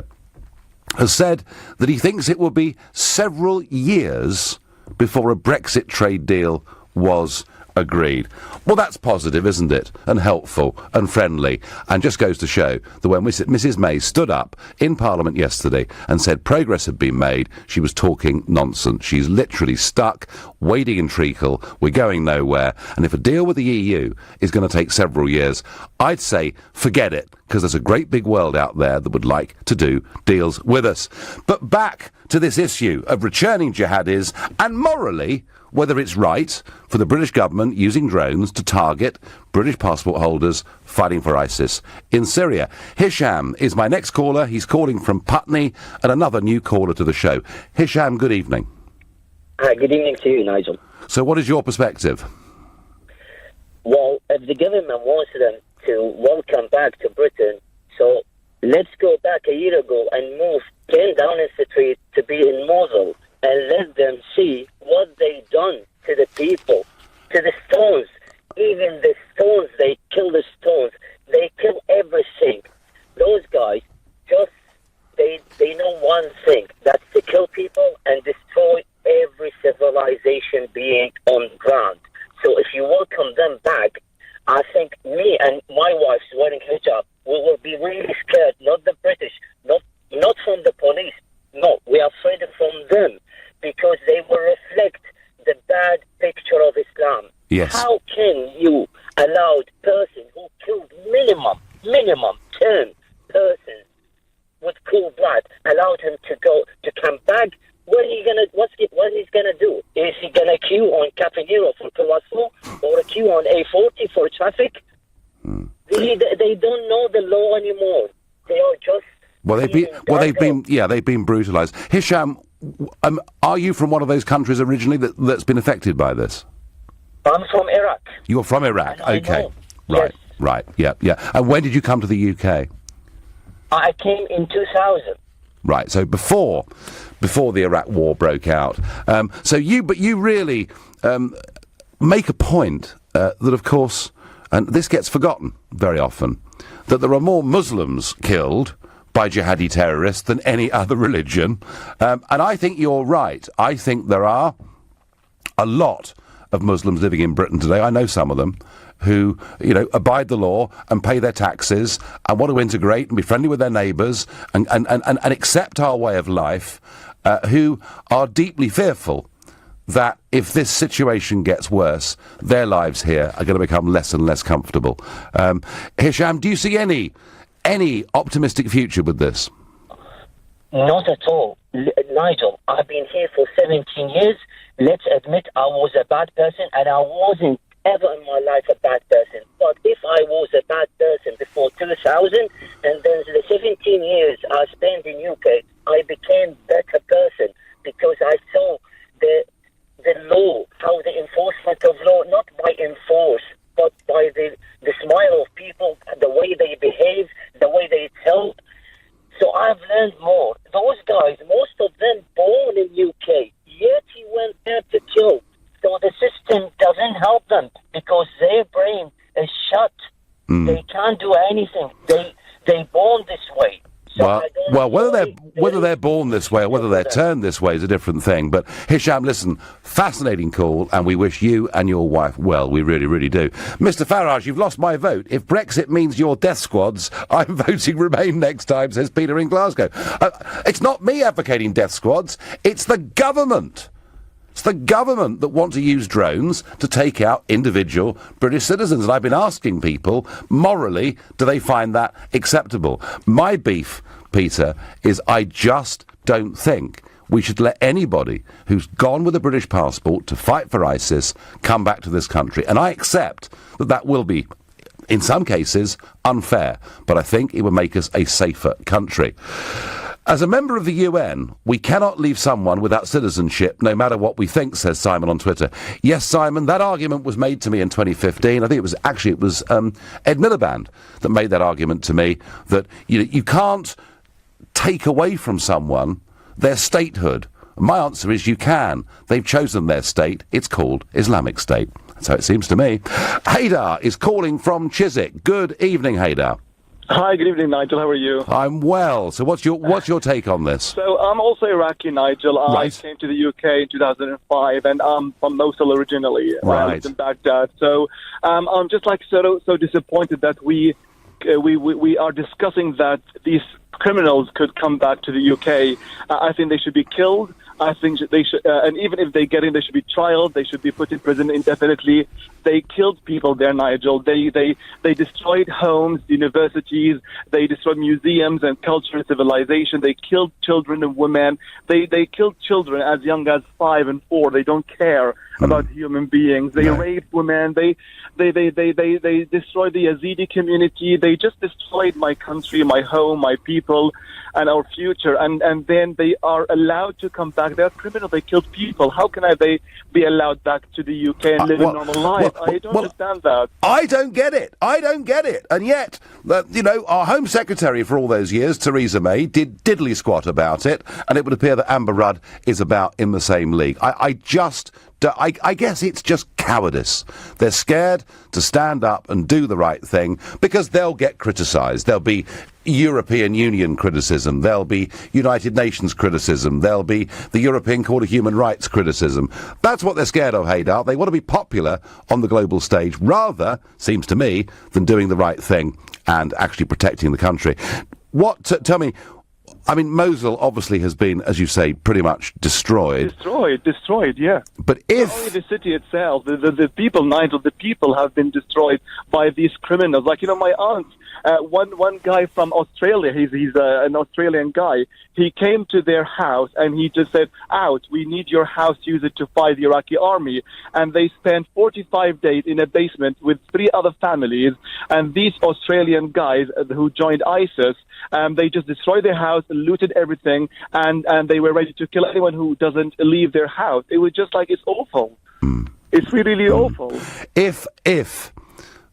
has said that he thinks it will be several years before a Brexit trade deal was agreed. Well, that's positive, isn't it? And helpful and friendly, and just goes to show that when Mrs May stood up in Parliament yesterday and said progress had been made, she was talking nonsense. She's literally stuck, wading in treacle, we're going nowhere, and if a deal with the EU is going to take several years, I'd say forget it, because there's a great big world out there that would like to do deals with us. But back to this issue of returning jihadis, and morally, whether it's right for the British government using drones to target British passport holders fighting for ISIS in Syria. Hisham is my next caller. He's calling from Putney, and another new caller to the show. Hisham, good evening. Good evening to you, Nigel. So what is your perspective? Well, if the government wants them to welcome back to Britain, so let's go back a year ago and move Ken Downing Street to be in Mosul, and let them see what they done to the people, to the stones. Even the stones, they kill the stones. They kill everything. Those guys, just, they know one thing, that's to kill people and destroy every civilization being on ground. So if you welcome them back, I think me and my wife's wearing hijab, we will be really scared, not the British, not from the police. No, we are afraid from them, because they will reflect the bad picture of Islam. Yes. How can you allow a person who killed minimum 10 persons with cool blood, allow him to come back? What he's gonna do? Is he gonna queue on Cafanero for Colossal, or a queue on A40 for traffic? They don't know the law anymore. They are just they've been brutalised. Hisham, are you from one of those countries originally that's been affected by this? I'm from Iraq. You're from Iraq, okay. Right, yeah. And when did you come to the UK? I came in 2000. Right, so before the Iraq War broke out. But you really make a point that, of course, and this gets forgotten very often, that there are more Muslims killed by jihadi terrorists than any other religion. And I think you're right. I think there are a lot of Muslims living in Britain today, I know some of them, who, abide the law and pay their taxes and want to integrate and be friendly with their neighbours and accept our way of life, who are deeply fearful that if this situation gets worse, their lives here are going to become less and less comfortable. Hisham, do you see any optimistic future with this? Not at all. Nigel, I've been here for 17 years. Let's admit I was a bad person, and I wasn't ever in my life a bad person. But if I was a bad person before 2000, and then the 17 years I spent in UK, I became a better person because I saw the law, how the enforcement of law, not by enforce, but by the smile of people, the way they behave, the way they tell. So I've learned more. Those guys, most of them born in UK, yet he went there to kill. So the system doesn't help them because their brain is shut. They can't do anything. They born this way. So whether they're born this way or whether they're turned this way is a different thing. But Hisham, listen, fascinating call, and we wish you and your wife well. We really, really do. Mr. Farage, you've lost my vote. If Brexit means your death squads, I'm voting Remain next time, says Peter in Glasgow. It's not me advocating death squads. It's the government. It's the government that want to use drones to take out individual British citizens. And I've been asking people, morally, do they find that acceptable? My beef, Peter, is I just don't think we should let anybody who's gone with a British passport to fight for ISIS come back to this country. And I accept that that will be, in some cases, unfair. But I think it will make us a safer country. As a member of the UN, we cannot leave someone without citizenship, no matter what we think, says Simon on Twitter. Yes, Simon, that argument was made to me in 2015. I think it was Ed Miliband that made that argument to me, that you can't take away from someone their statehood. My answer is you can. They've chosen their state. It's called Islamic State. That's how it seems to me. Haydar is calling from Chiswick. Good evening, Haydar. Hi, good evening, Nigel. How are you? I'm well. So what's your take on this? So I'm also Iraqi, Nigel. Right. I came to the UK in 2005, and I'm from Mosul originally. Right. I lived in Baghdad. So I'm just so disappointed that we are discussing that these criminals could come back to the UK. I think they should be killed. I think they should, and even if they get in, they should be trialed. They should be put in prison indefinitely. They killed people there, Nigel. They destroyed homes, universities. They destroyed museums and culture and civilization. They killed children and women. They killed children as young as 5 and 4. They don't care about human beings. They raped women. They destroyed the Yazidi community. They just destroyed my country, my home, my people, and our future. And then they are allowed to come back. They're criminal. They killed people. How can they be allowed back to the UK and live a normal life? I don't understand that. I don't get it. And yet, our Home Secretary for all those years, Theresa May, did diddly squat about it, and it would appear that Amber Rudd is about in the same league. I guess it's just cowardice. They're scared to stand up and do the right thing because they'll get criticised. There'll be European Union criticism. There'll be United Nations criticism. There'll be the European Court of Human Rights criticism. That's what they're scared of, Haydar. They want to be popular on the global stage rather, seems to me, than doing the right thing and actually protecting the country. Tell me, I mean, Mosul obviously has been, as you say, pretty much destroyed. Destroyed, yeah. But if... Not only the city itself, the people, Nigel, the people have been destroyed by these criminals. Like, my aunt, one guy from Australia, he's an Australian guy, he came to their house and he just said, out, we need your house, use it to fight the Iraqi army. And they spent 45 days in a basement with 3 other families. And these Australian guys who joined ISIS, they just destroyed their house, looted everything, and they were ready to kill anyone who doesn't leave their house. It was just like, it's awful. It's really awful. If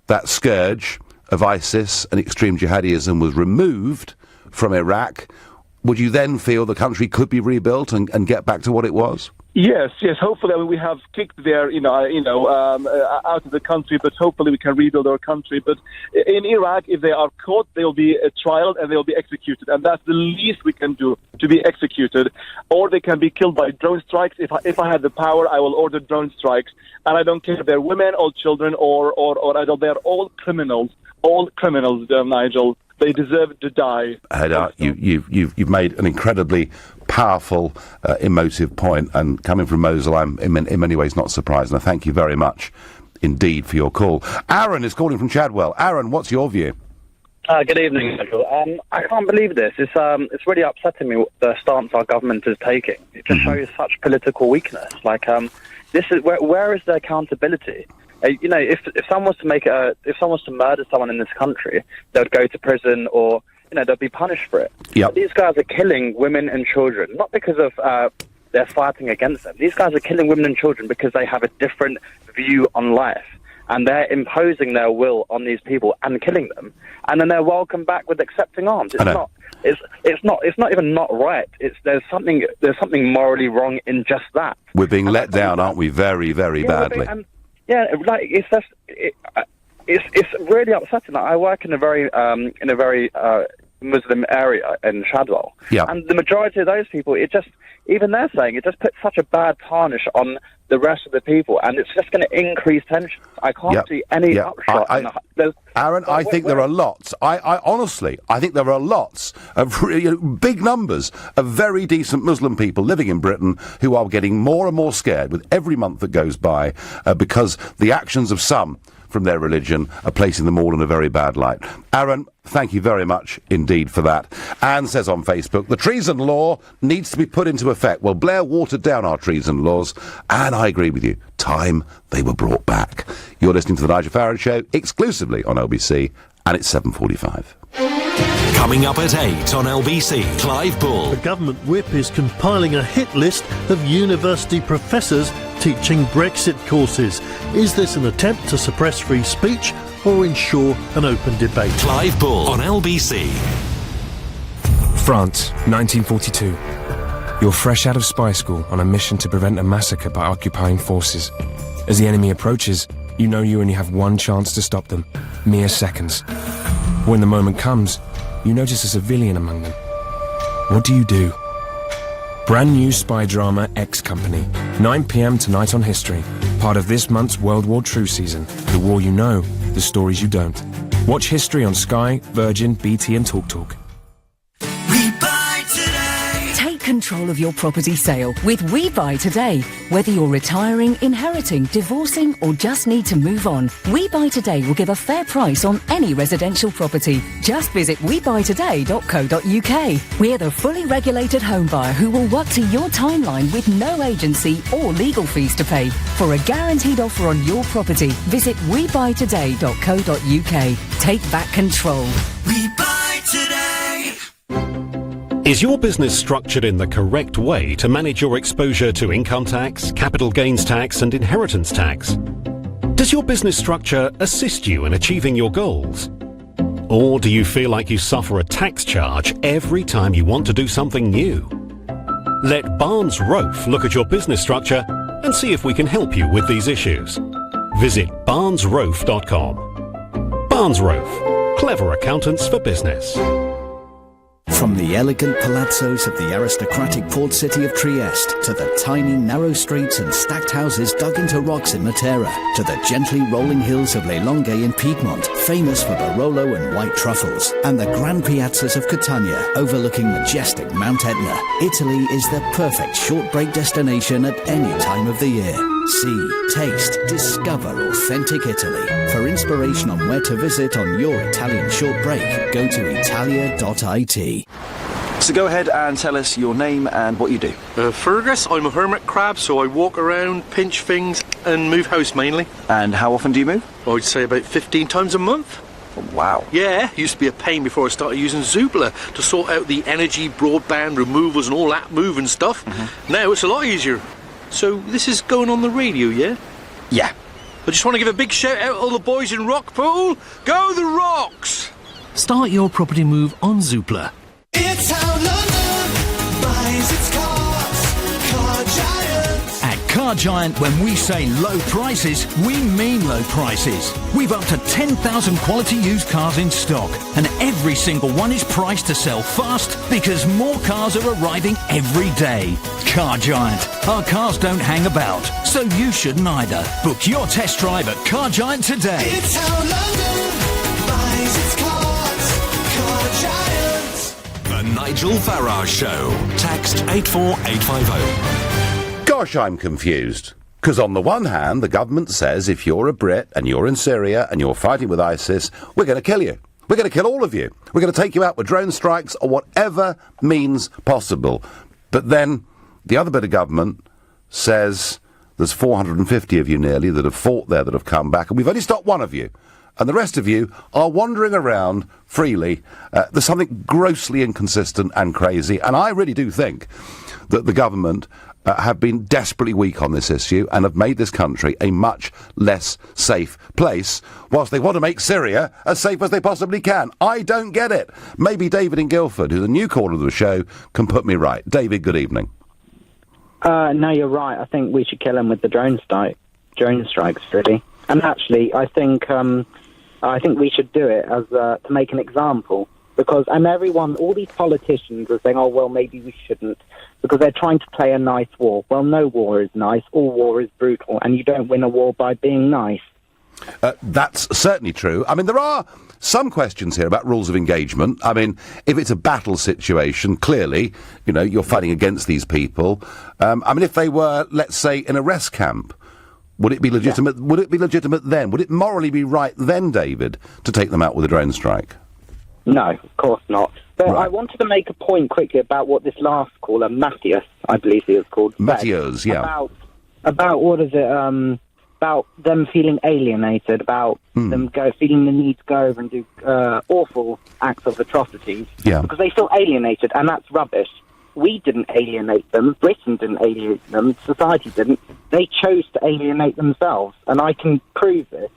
that scourge of ISIS and extreme jihadism was removed from Iraq, would you then feel the country could be rebuilt and get back to what it was? Yes. Hopefully, we have kicked their, out of the country, but hopefully we can rebuild our country. But in Iraq, if they are caught, they will be trialed and they will be executed, and that's the least we can do, to be executed. Or they can be killed by drone strikes. If I had the power, I will order drone strikes, and I don't care if they're women or children or adults. They're all criminals. All criminals, Nigel. They deserve to die. You've made an incredibly powerful, emotive point, and coming from Mosul, I'm in many ways not surprised, and I thank you very much indeed for your call. Aaron is calling from Chadwell. Aaron, what's your view? Good evening, Nigel. I can't believe this. It's really upsetting me the stance our government is taking. It just shows such political weakness. This is where is the accountability? If someone was to murder someone in this country, they would go to prison or, they'll be punished for it. Yep. These guys are killing women and children, not because of they're fighting against them. These guys are killing women and children because they have a different view on life, and they're imposing their will on these people and killing them, and then they're welcomed back with accepting arms. It's not even not right. There's something morally wrong in just that. We're being let down, aren't we? Very, very badly. It's really upsetting. I work in a very Muslim area in Chadwell, and the majority of those people, even they're saying it just puts such a bad tarnish on the rest of the people, and it's just going to increase tension. I can't see any upshot. Aaron, I think there are lots. I honestly, I think there are lots of big numbers of very decent Muslim people living in Britain who are getting more and more scared with every month that goes by because the actions of some from their religion are placing them all in a very bad light. Aaron, thank you very much indeed for that. Anne says on Facebook, the treason law needs to be put into effect. Well, Blair watered down our treason laws, and I agree with you. Time they were brought back. You're listening to the Nigel Farage Show exclusively on LBC, and it's 7:45. Coming up at 8 on LBC, Clive Bull. The government whip is compiling a hit list of university professors teaching Brexit courses. Is this an attempt to suppress free speech or ensure an open debate? Clive Bull on LBC. France, 1942. You're fresh out of spy school on a mission to prevent a massacre by occupying forces. As the enemy approaches, you know you only have one chance to stop them. Mere seconds. When the moment comes, you notice a civilian among them. What do? Brand new spy drama X Company. 9 p.m. tonight on History. Part of this month's World War True season. The war you know, the stories you don't. Watch History on Sky, Virgin, BT and TalkTalk. Take control of your property sale with We Buy Today. Whether you're retiring, inheriting, divorcing or just need to move on, We Buy Today will give a fair price on any residential property. Just visit webuytoday.co.uk. We're the fully regulated home buyer who will work to your timeline with no agency or legal fees to pay. For a guaranteed offer on your property, visit webuytoday.co.uk. Take back control. We Buy Today. Is your business structured in the correct way to manage your exposure to income tax, capital gains tax and inheritance tax? Does your business structure assist you in achieving your goals? Or do you feel like you suffer a tax charge every time you want to do something new? Let Barnes Rofe look at your business structure and see if we can help you with these issues. Visit barnesrofe.com. Barnes Rofe, clever accountants for business. From the elegant palazzos of the aristocratic port city of Trieste to the tiny narrow streets and stacked houses dug into rocks in Matera to the gently rolling hills of Le Longhe in Piedmont, famous for Barolo and white truffles, and the grand piazzas of Catania overlooking majestic Mount Etna, Italy is the perfect short break destination at any time of the year. See, taste, discover authentic Italy. For inspiration on where to visit on your Italian short break, go to italia.it. So go ahead and tell us your name and what you do. Fergus, I'm a hermit crab, so I walk around, pinch things and move house mainly. And how often do you move? I'd say about 15 times a month. Oh, wow. Yeah, used to be a pain before I started using Zoopla to sort out the energy, broadband removals and all that moving stuff. Now it's a lot easier. So this is going on the radio, yeah? Yeah. I just want to give a big shout out to all the boys in Rockpool. Go the Rocks! Start your property move on Zoopla. It's how London Car Giant, when we say low prices, we mean low prices. We've up to 10,000 quality used cars in stock, and every single one is priced to sell fast because more cars are arriving every day. Car Giant. Our cars don't hang about, so you shouldn't either. Book your test drive at Car Giant today. It's how London buys its cars. Car Giant. The Nigel Farage Show. Text 84850. Gosh, I'm confused. Because on the one hand, the government says if you're a Brit and you're in Syria and you're fighting with ISIS, we're going to kill you. We're going to kill all of you. We're going to take you out with drone strikes or whatever means possible. But then the other bit of government says there's 450 of you nearly that have fought there that have come back, and we've only stopped one of you. And the rest of you are wandering around freely. There's something grossly inconsistent and crazy, and I really do think that the government have been desperately weak on this issue and have made this country a much less safe place, whilst they want to make Syria as safe as they possibly can. I don't get it. Maybe David in Guildford, who's a new caller to the show, can put me right. David, good evening. No, you're right. I think we should kill them with the drone strikes, really. And actually, I think we should do it as to make an example. Because all these politicians are saying, oh, well, maybe we shouldn't, because they're trying to play a nice war. Well, no war is nice. All war is brutal, and you don't win a war by being nice. That's certainly true. I mean, there are some questions here about rules of engagement. I mean, if it's a battle situation, clearly, you're fighting against these people. I mean, if they were, let's say, in a rest camp, would it be legitimate? Yeah. Would it be legitimate then? Would it morally be right then, David, to take them out with a drone strike? No, of course not. But Right. I wanted to make a point quickly about what this last caller, Matthias, I believe he was called, said Matthias, yeah. About what is it? About them feeling alienated, about them feeling the need to go over and do awful acts of atrocities. Yeah. Because they feel alienated, and that's rubbish. We didn't alienate them. Britain didn't alienate them. Society didn't. They chose to alienate themselves, and I can prove this.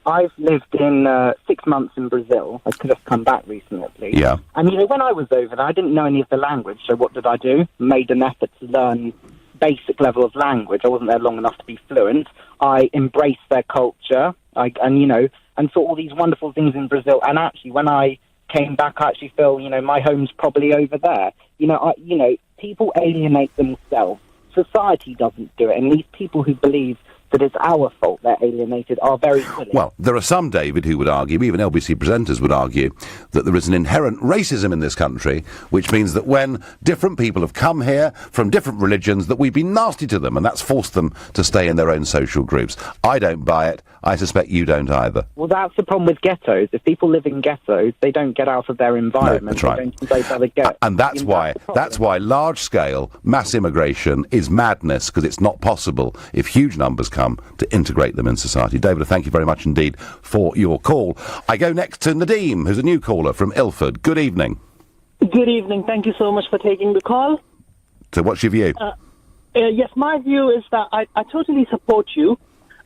I've lived in 6 months in Brazil. I could have come back recently. Yeah. And, when I was over there, I didn't know any of the language, so what did I do? Made an effort to learn basic level of language. I wasn't there long enough to be fluent. I embraced their culture, and saw all these wonderful things in Brazil. And actually, when I came back, I actually feel, my home's probably over there. People alienate themselves. Society doesn't do it. And these people who believe that it's our fault they're alienated are very silly. Well, there are some, David, who would argue, even LBC presenters would argue, that there is an inherent racism in this country, which means that when different people have come here from different religions, that we've been nasty to them, and that's forced them to stay in their own social groups. I don't buy it. I suspect you don't either. Well, that's the problem with ghettos. If people live in ghettos, they don't get out of their environment. No, that's right. They don't embrace other ghettos. And that's why large-scale mass immigration is madness, because it's not possible, if huge numbers come, to integrate them in society. David, thank you very much indeed for your call. I go next to Nadeem, who's a new caller from Ilford. Good evening. Good evening. Thank you so much for taking the call. So what's your view? Yes, my view is that I totally support you.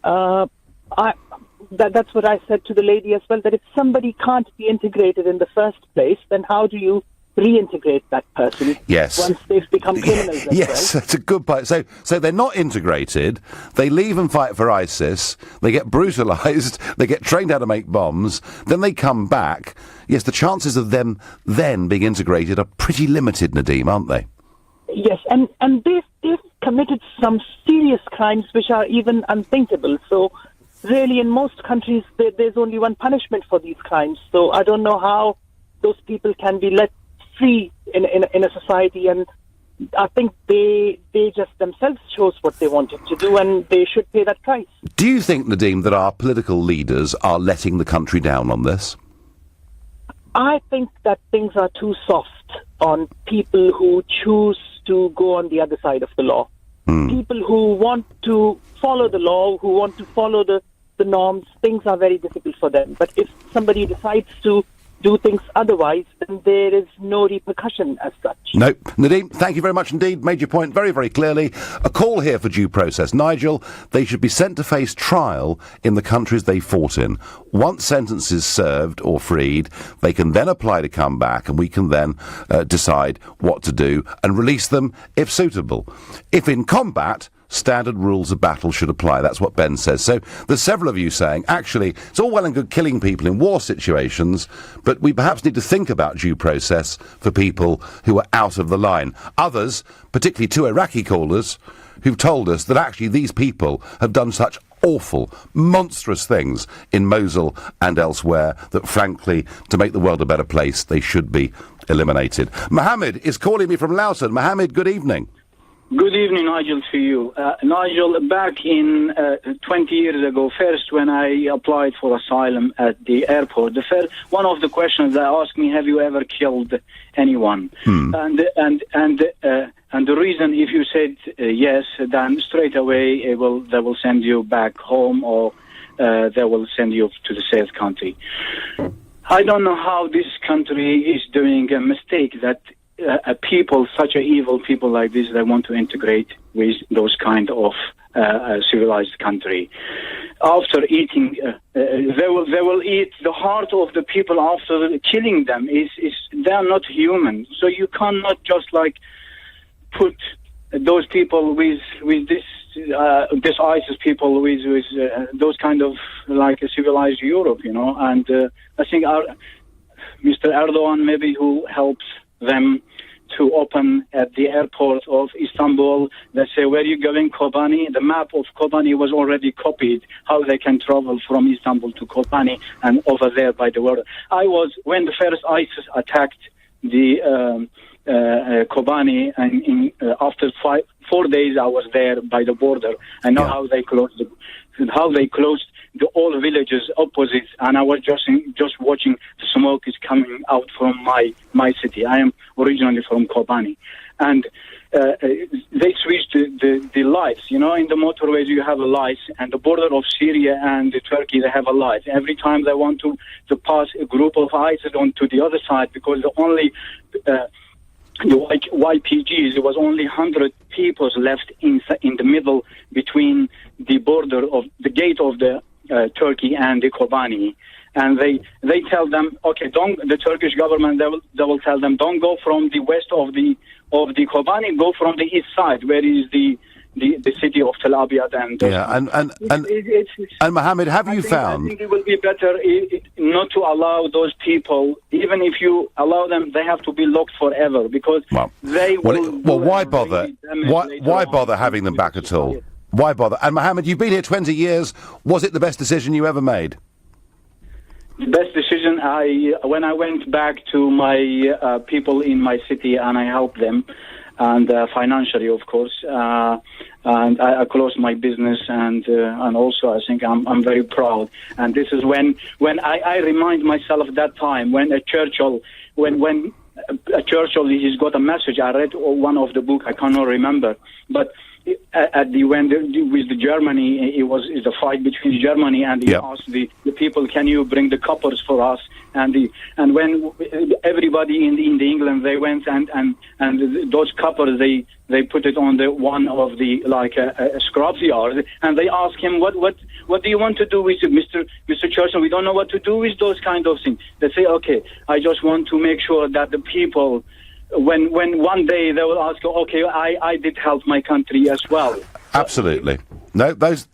That's what I said to the lady as well, that if somebody can't be integrated in the first place, then how do you reintegrate that person? Yes. Once they've become criminals as Yes, well? that's a good point. So they're not integrated, they leave and fight for ISIS, they get brutalised, they get trained how to make bombs, then they come back. Yes, the chances of them then being integrated are pretty limited, Nadeem, aren't they? Yes, and they've committed some serious crimes which are even unthinkable. So really, in most countries, there's only one punishment for these crimes. So I don't know how those people can be let free in a society, and I think they just themselves chose what they wanted to do, and they should pay that price. Do you think, Nadeem, that our political leaders are letting the country down on this? I think that things are too soft on people who choose to go on the other side of the law. People who want to follow the law, who want to follow the norms, things are very difficult for them. But if somebody decides to do things otherwise, then there is no repercussion as such. No. Nadeem, thank you very much indeed. Made your point very, very clearly. A call here for due process. Nigel, they should be sent to face trial in the countries they fought in. Once sentence is served or freed, they can then apply to come back, and we can then decide what to do and release them if suitable. If in combat, standard rules of battle should apply. That's what Ben says. So there's several of you saying, actually, it's all well and good killing people in war situations, but we perhaps need to think about due process for people who are out of the line. Others, particularly two Iraqi callers, who've told us that actually these people have done such awful, monstrous things in Mosul and elsewhere that, frankly, to make the world a better place, they should be eliminated. Mohammed is calling me from Loughton. Mohammed, good evening. Good evening, Nigel, to you. Nigel, back in 20 years ago, first when I applied for asylum at the airport, one of the questions they asked me, have you ever killed anyone? And the reason, if you said yes, then straight away they will send you back home, or they will send you to the safe country. I don't know how this country is doing a mistake that people, such a evil people like this, they want to integrate with those kind of civilized country. After eating, they will eat the heart of the people after killing them. They are not human. So you cannot just like put those people with this ISIS people with those kind of like a civilized Europe, you know. And I think Mr. Erdogan maybe who helps them to open at the airport of Istanbul. They say, where are you going, Kobani? The map of Kobani was already copied, how they can travel from Istanbul to Kobani and over there by the border. When the first ISIS attacked the Kobani, and after 4 days I was there by the border. I know how they closed the old villages opposite, and I was just watching the smoke is coming out from my city. I am originally from Kobani, and they switched the lights. You know, in the motorways you have a light, and the border of Syria and Turkey they have a light. Every time they want to pass a group of ISIS onto the other side, because the only the YPGs, there was only 100 people left in the middle between the border of the gate of the Turkey and the Kobani, and they tell them, okay, the Turkish government they will tell them, don't go from the west of the Kobani, go from the east side, where is the city of Tel Abyad. And Mohammed, have you found? I think it will be better not to allow those people. Even if you allow them, they have to be locked forever, because they will. Why bother? Why bother having them back at all? Why bother? And Mohammed, you've been here 20 years. Was it the best decision you ever made? The best decision, when I went back to my people in my city and I helped them, and financially, of course, and I closed my business, and also I think I'm very proud. And this is when I remind myself that time when a Churchill, when a Churchill, he's got a message. I read one of the book, I cannot remember, but at the with the Germany, it was the fight between Germany, and he asked the people, can you bring the coppers for us? And when everybody in the England, they went and those coppers, they put it on the one of the scrubs yard, and they asked him, what do you want to do with it, Mr. Churchill? We don't know what to do with those kind of things. They say, okay, I just want to make sure that the people, when one day they will ask, okay, I did help my country as well. Absolutely. No, those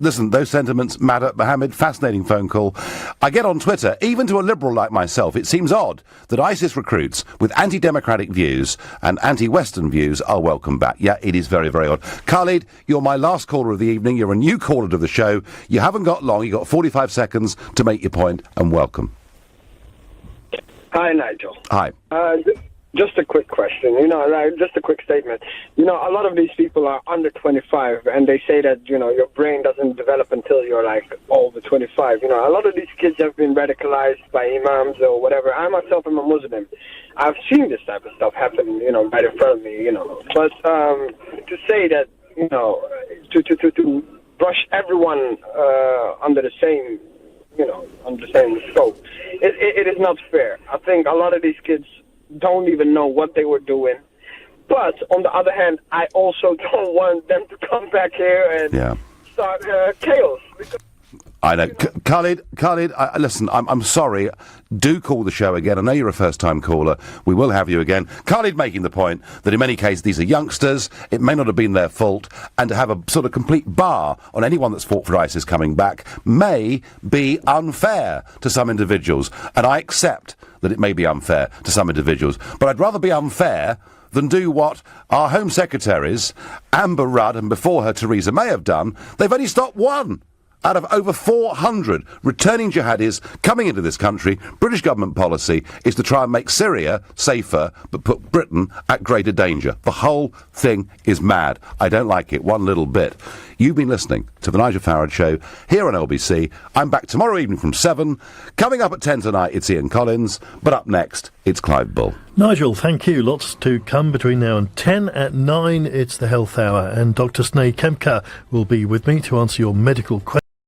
sentiments matter. Mohammed, fascinating phone call. I get on Twitter, even to a liberal like myself, it seems odd that ISIS recruits with anti-democratic views and anti-Western views are welcome back. Yeah, it is very, very odd. Khalid, you're my last caller of the evening. You're a new caller to the show. You haven't got long. You've got 45 seconds to make your point, and welcome. Hi, Nigel. Hi. Just a quick question, just a quick statement. A lot of these people are under 25, and they say that, your brain doesn't develop until you're, over 25. A lot of these kids have been radicalized by imams or whatever. I myself am a Muslim. I've seen this type of stuff happen, right in front of me, But to say that, to brush everyone under the same, under the same scope, it is not fair. I think a lot of these kids don't even know what they were doing. But on the other hand, I also don't want them to come back here and start chaos. I know. Khalid, listen, I'm sorry. Do call the show again. I know you're a first-time caller. We will have you again. Khalid making the point that in many cases these are youngsters. It may not have been their fault. And to have a sort of complete bar on anyone that's fought for ISIS coming back may be unfair to some individuals. And I accept that it may be unfair to some individuals. But I'd rather be unfair than do what our Home Secretaries, Amber Rudd, and before her Theresa May have done. They've only stopped one out of over 400 returning jihadis coming into this country. British government policy is to try and make Syria safer, but put Britain at greater danger. The whole thing is mad. I don't like it one little bit. You've been listening to The Nigel Farage Show here on LBC. I'm back tomorrow evening from 7. Coming up at 10 tonight, it's Ian Collins. But up next, it's Clive Bull. Nigel, thank you. Lots to come between now and 10. At 9, it's the Health Hour. And Dr. Sneh Kempka will be with me to answer your medical questions.